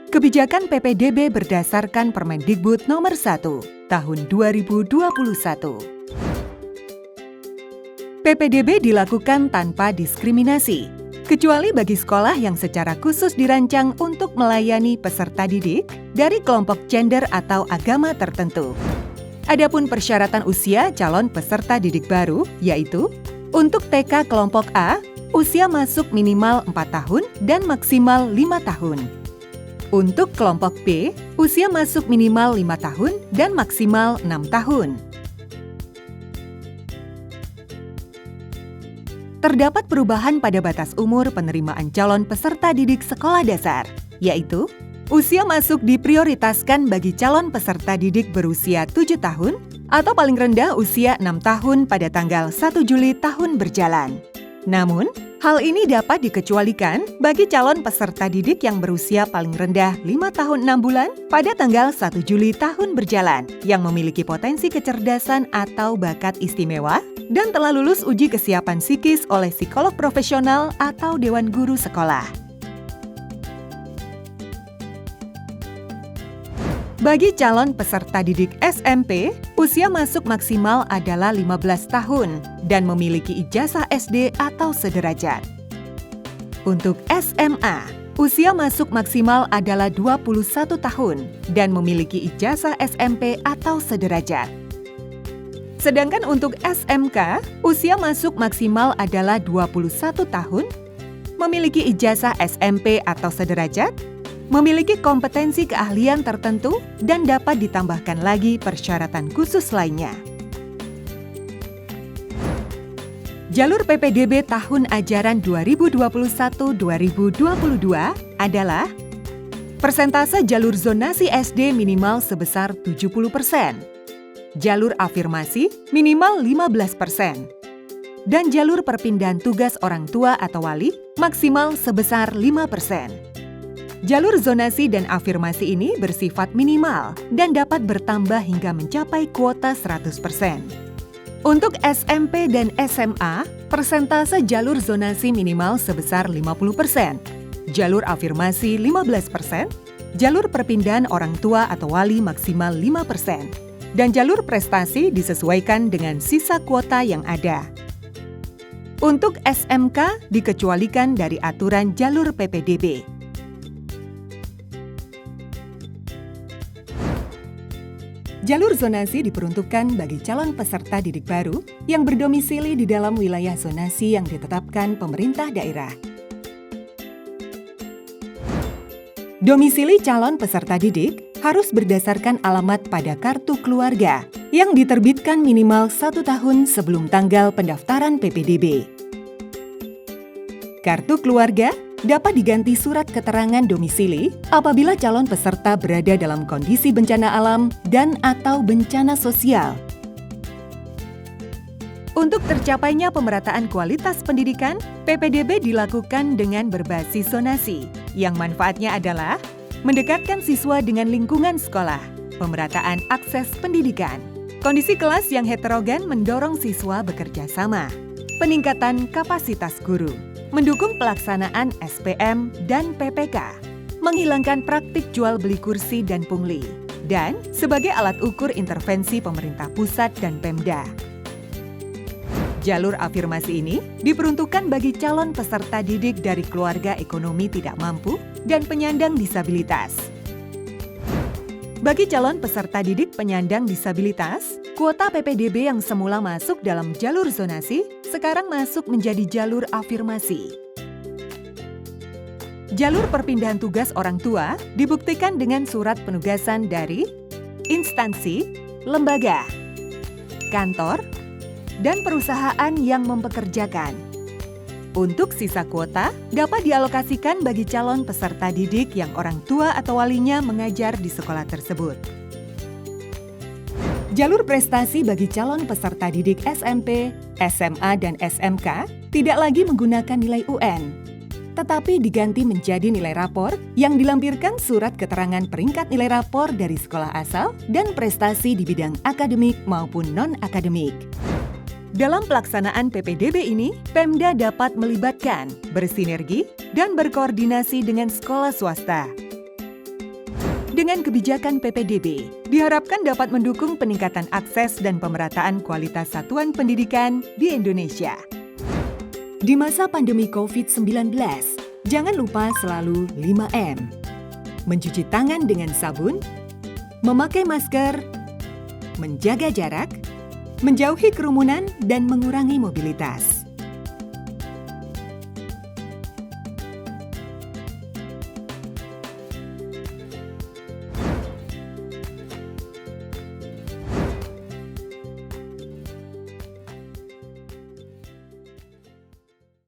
Kebijakan PPDB berdasarkan Permendikbud Nomor 1 Tahun 2021. PPDB dilakukan tanpa diskriminasi, kecuali bagi sekolah yang secara khusus dirancang untuk melayani peserta didik dari kelompok gender atau agama tertentu. Adapun persyaratan usia calon peserta didik baru, yaitu untuk TK kelompok A, usia masuk minimal 4 tahun dan maksimal 5 tahun. Untuk kelompok B, usia masuk minimal 5 tahun dan maksimal 6 tahun. Terdapat perubahan pada batas umur penerimaan calon peserta didik sekolah dasar, yaitu usia masuk diprioritaskan bagi calon peserta didik berusia 7 tahun atau paling rendah usia 6 tahun pada tanggal 1 Juli tahun berjalan. Namun, hal ini dapat dikecualikan bagi calon peserta didik yang berusia paling rendah 5 tahun 6 bulan pada tanggal 1 Juli tahun berjalan yang memiliki potensi kecerdasan atau bakat istimewa dan telah lulus uji kesiapan psikis oleh psikolog profesional atau dewan guru sekolah. Bagi calon peserta didik SMP, usia masuk maksimal adalah 15 tahun dan memiliki ijazah SD atau sederajat. Untuk SMA, usia masuk maksimal adalah 21 tahun dan memiliki ijazah SMP atau sederajat. Sedangkan untuk SMK, usia masuk maksimal adalah 21 tahun, memiliki ijazah SMP atau sederajat, memiliki kompetensi keahlian tertentu, dan dapat ditambahkan lagi persyaratan khusus lainnya. Jalur PPDB tahun ajaran 2021-2022 adalah persentase jalur zonasi SD minimal sebesar 70%, jalur afirmasi minimal 15%, dan jalur perpindahan tugas orang tua atau wali maksimal sebesar 5%. Jalur zonasi dan afirmasi ini bersifat minimal dan dapat bertambah hingga mencapai kuota 100%. Untuk SMP dan SMA, persentase jalur zonasi minimal sebesar 50%, jalur afirmasi 15%, jalur perpindahan orang tua atau wali maksimal 5%, dan jalur prestasi disesuaikan dengan sisa kuota yang ada. Untuk SMK dikecualikan dari aturan jalur PPDB. Jalur zonasi diperuntukkan bagi calon peserta didik baru yang berdomisili di dalam wilayah zonasi yang ditetapkan pemerintah daerah. Domisili calon peserta didik harus berdasarkan alamat pada kartu keluarga yang diterbitkan minimal 1 tahun sebelum tanggal pendaftaran PPDB. Kartu keluarga dapat diganti surat keterangan domisili apabila calon peserta berada dalam kondisi bencana alam dan atau bencana sosial. Untuk tercapainya pemerataan kualitas pendidikan, PPDB dilakukan dengan berbasis zonasi, yang manfaatnya adalah mendekatkan siswa dengan lingkungan sekolah, pemerataan akses pendidikan, kondisi kelas yang heterogen mendorong siswa bekerja sama, peningkatan kapasitas guru, mendukung pelaksanaan SPM dan PPK, menghilangkan praktik jual beli kursi dan pungli, dan sebagai alat ukur intervensi pemerintah pusat dan Pemda. Jalur afirmasi ini diperuntukkan bagi calon peserta didik dari keluarga ekonomi tidak mampu dan penyandang disabilitas. Bagi calon peserta didik penyandang disabilitas, kuota PPDB yang semula masuk dalam jalur zonasi sekarang masuk menjadi jalur afirmasi. Jalur perpindahan tugas orang tua dibuktikan dengan surat penugasan dari instansi, lembaga, kantor, dan perusahaan yang mempekerjakan. Untuk sisa kuota dapat dialokasikan bagi calon peserta didik yang orang tua atau walinya mengajar di sekolah tersebut. Jalur prestasi bagi calon peserta didik SMP, SMA, dan SMK tidak lagi menggunakan nilai UN, tetapi diganti menjadi nilai rapor yang dilampirkan surat keterangan peringkat nilai rapor dari sekolah asal dan prestasi di bidang akademik maupun non-akademik. Dalam pelaksanaan PPDB ini, Pemda dapat melibatkan, bersinergi, dan berkoordinasi dengan sekolah swasta. Dengan kebijakan PPDB, diharapkan dapat mendukung peningkatan akses dan pemerataan kualitas satuan pendidikan di Indonesia. Di masa pandemi COVID-19, jangan lupa selalu 5M. Mencuci tangan dengan sabun, memakai masker, menjaga jarak, menjauhi kerumunan, dan mengurangi mobilitas.